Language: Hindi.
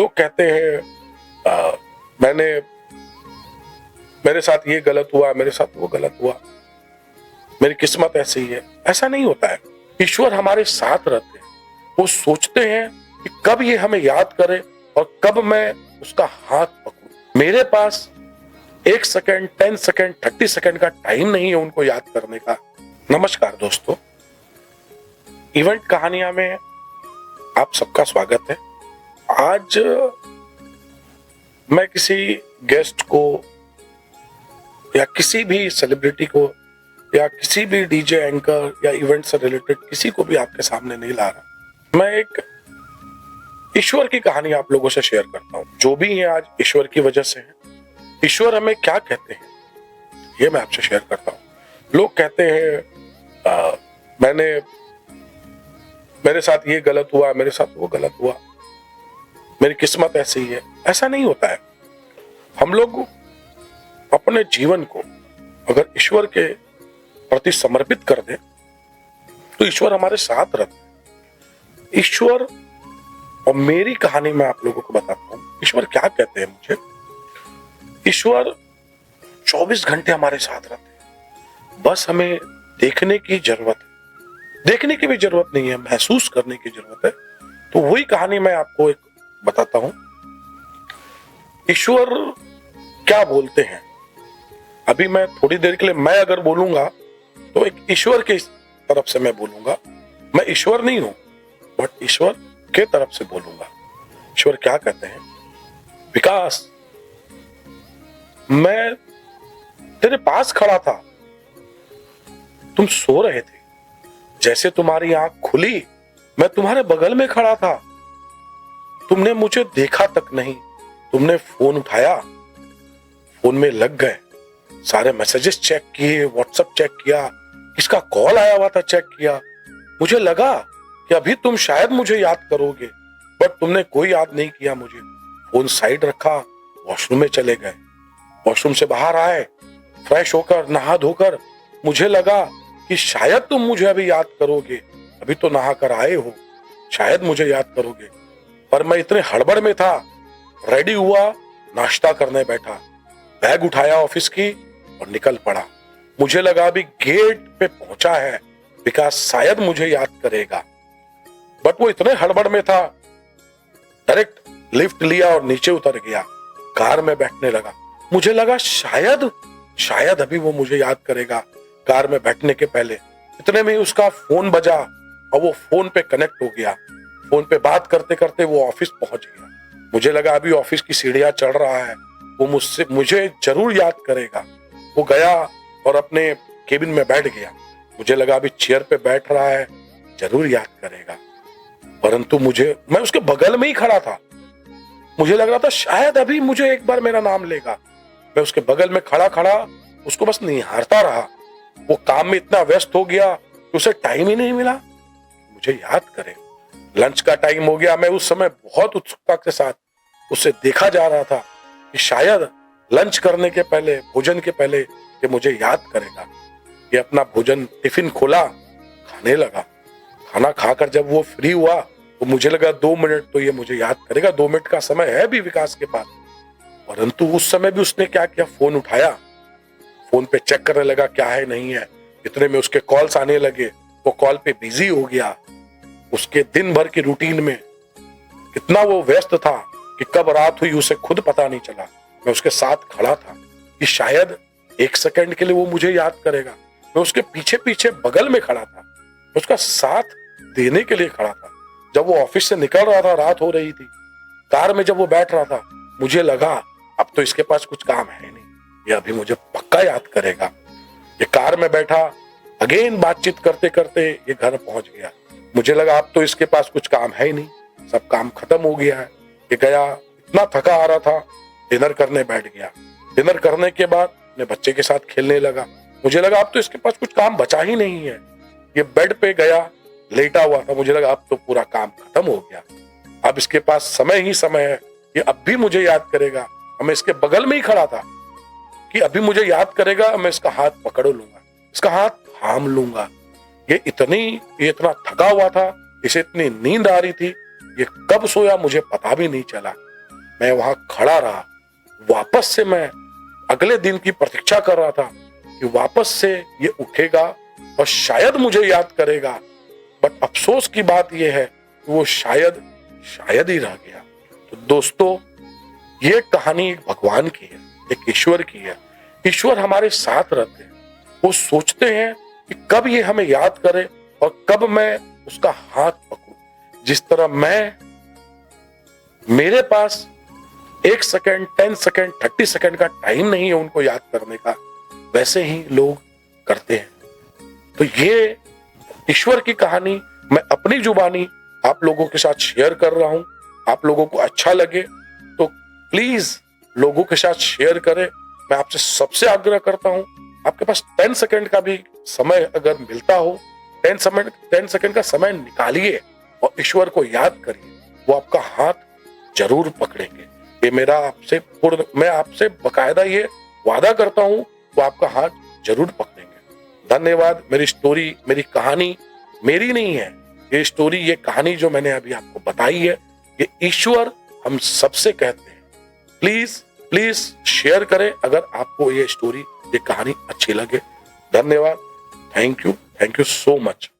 लोग कहते हैं मैंने मेरे साथ ये गलत हुआ, मेरे साथ वो गलत हुआ, मेरी किस्मत ऐसी है। ऐसा नहीं होता है। ईश्वर हमारे साथ रहते हैं। वो सोचते हैं कि कब ये हमें याद करे और कब मैं उसका हाथ पकड़ूं। मेरे पास 1 सेकंड, 10 सेकंड, 30 सेकंड का टाइम नहीं है उनको याद करने का। नमस्कार दोस्तों, इवेंट कहानियां में आप सबका स्वागत है। आज मैं किसी गेस्ट को या किसी भी सेलिब्रिटी को या किसी भी डीजे एंकर या इवेंट से रिलेटेड किसी को भी आपके सामने नहीं ला रहा। मैं एक ईश्वर की कहानी आप लोगों से शेयर करता हूं। जो भी है आज ईश्वर की वजह से है। ईश्वर हमें क्या कहते हैं ये मैं आपसे शेयर करता हूं। लोग कहते हैं मेरे साथ ये गलत हुआ, मेरे साथ वो गलत हुआ, मेरी किस्मत ऐसी है। ऐसा नहीं होता है। हम लोग अपने जीवन को अगर ईश्वर के प्रति समर्पित कर दें तो ईश्वर हमारे साथ रहते हैं। ईश्वर, और मेरी कहानी में आप लोगों को बताता हूं ईश्वर क्या कहते हैं मुझे। ईश्वर 24 घंटे हमारे साथ रहते हैं। बस हमें देखने की जरूरत है। देखने की भी जरूरत नहीं है, महसूस करने की जरूरत है। तो वही कहानी मैं आपको एक बताता हूं। ईश्वर क्या बोलते हैं। अभी मैं थोड़ी देर के लिए मैं अगर बोलूंगा तो एक ईश्वर की तरफ से मैं बोलूंगा। मैं ईश्वर नहीं हूं, बट ईश्वर के तरफ से बोलूंगा। ईश्वर क्या कहते हैं। विकास, मैं तेरे पास खड़ा था, तुम सो रहे थे। जैसे तुम्हारी आंख खुली मैं तुम्हारे बगल में खड़ा था। तुमने मुझे देखा तक नहीं। तुमने फोन उठाया, फोन में लग गए, सारे मैसेजेस चेक किए, व्हाट्सएप चेक किया, किसका कॉल आया हुआ था चेक किया। मुझे लगा कि अभी तुम शायद मुझे याद करोगे, बट तुमने कोई याद नहीं किया मुझे। फोन साइड रखा, वॉशरूम में चले गए। वॉशरूम से बाहर आए, फ्रेश होकर नहा धोकर मुझे लगा कि शायद तुम मुझे अभी याद करोगे। अभी तो नहा कर आए हो, शायद मुझे याद करोगे। पर मैं इतने हड़बड़ में था, रेडी हुआ, नाश्ता करने बैठा, बैग उठाया ऑफिस की और निकल पड़ा। मुझे लगा अभी गेट पे पहुंचा है, विकास शायद मुझे याद करेगा। बट वो इतने हड़बड़ में था, डायरेक्ट लिफ्ट लिया और नीचे उतर गया। कार में बैठने लगा। मुझे लगा शायद अभी वो मुझे याद करेगा। कार में बैठने के पहले इतने में उसका फोन बजा और वो फोन पे कनेक्ट हो गया। फोन पे बात करते करते वो ऑफिस पहुंच गया। मुझे लगा अभी ऑफिस की सीढ़ियां चढ़ रहा है, वो मुझे जरूर याद करेगा। वो गया और अपने केबिन में बैठ गया। मुझे लगा अभी चेयर पे बैठ रहा है, जरूर याद करेगा। परंतु मैं उसके बगल में ही खड़ा था। मुझे लग रहा था शायद अभी मुझे एक बार मेरा नाम लेगा। मैं उसके बगल में खड़ा उसको बस निहारता रहा। वो काम में इतना व्यस्त हो गया कि उसे टाइम ही नहीं मिला मुझे याद करे। लंच का टाइम हो गया। मैं उस समय बहुत उत्सुकता के साथ उसे देखा जा रहा था कि शायद लंच करने के पहले, भोजन के पहले ये मुझे याद करेगा। ये अपना भोजन टिफिन खोला, खाने लगा। खाना खाकर जब वो फ्री हुआ तो मुझे लगा 2 मिनट तो ये मुझे याद करेगा। 2 मिनट का समय है भी विकास के पास। परंतु उस समय भी उसने क्या किया, फोन उठाया, फोन पे चेक करने लगा क्या है नहीं है। इतने में उसके कॉल्स आने लगे। वो कॉल पे बिजी हो गया। उसके दिन भर की रूटीन में इतना वो व्यस्त था कि कब रात हुई उसे खुद पता नहीं चला। मैं उसके साथ खड़ा था कि शायद 1 सेकंड के लिए वो मुझे याद करेगा। मैं उसके पीछे पीछे बगल में खड़ा था, उसका साथ देने के लिए खड़ा था। जब वो ऑफिस से निकल रहा था, रात हो रही थी, कार में जब वो बैठ रहा था, मुझे लगा अब तो इसके पास कुछ काम है नहीं, ये अभी मुझे पक्का याद करेगा। ये कार में बैठा, अगेन बातचीत करते करते ये घर पहुंच गया। मुझे लगा अब तो इसके पास कुछ काम है ही नहीं, सब काम खत्म हो गया है। ये गया, इतना थका आ रहा था, डिनर करने बैठ गया। डिनर करने के बाद अपने बच्चे के साथ खेलने लगा। मुझे लगा अब तो इसके पास कुछ काम बचा ही नहीं है। ये बेड पे गया, लेटा हुआ था। मुझे लगा अब तो पूरा काम खत्म हो गया, अब इसके पास समय ही समय है, ये अब भी मुझे याद करेगा। मैं इसके बगल में ही खड़ा था कि अभी मुझे याद करेगा, मैं इसका हाथ पकड़ लूंगा, इसका हाथ थाम लूंगा। ये इतना थका हुआ था, इसे इतनी नींद आ रही थी, ये कब सोया मुझे पता भी नहीं चला। मैं वहां खड़ा रहा। वापस से मैं अगले दिन की प्रतीक्षा कर रहा था कि वापस से ये उठेगा और शायद मुझे याद करेगा। बट अफसोस की बात यह है कि वो शायद ही रह गया। तो दोस्तों, ये कहानी एक भगवान की है, एक ईश्वर की है। ईश्वर हमारे साथ रहते हैं। वो सोचते हैं कि कब ये हमें याद करे और कब मैं उसका हाथ पकड़ूं। जिस तरह मेरे पास 1 सेकंड, 10 सेकंड, 30 सेकंड का टाइम नहीं है उनको याद करने का, वैसे ही लोग करते हैं। तो ये ईश्वर की कहानी मैं अपनी जुबानी आप लोगों के साथ शेयर कर रहा हूं। आप लोगों को अच्छा लगे तो प्लीज लोगों के साथ शेयर करें। मैं आपसे सबसे आग्रह करता हूं, आपके पास 10 सेकंड का भी समय अगर मिलता हो, 10 सेकंड का समय निकालिए और ईश्वर को याद करिए। वो आपका हाथ जरूर पकड़ेंगे। ये मैं आपसे बकायदा ये वादा करता हूं, वो आपका हाथ जरूर पकड़ेंगे। धन्यवाद। मेरी स्टोरी, मेरी कहानी मेरी नहीं है। ये स्टोरी, ये कहानी जो मैंने अभी आपको बताई है, ये ईश्वर हम सबसे कहते हैं। प्लीज शेयर करें अगर आपको ये स्टोरी, ये कहानी अच्छी लगे। धन्यवाद। Thank you so much.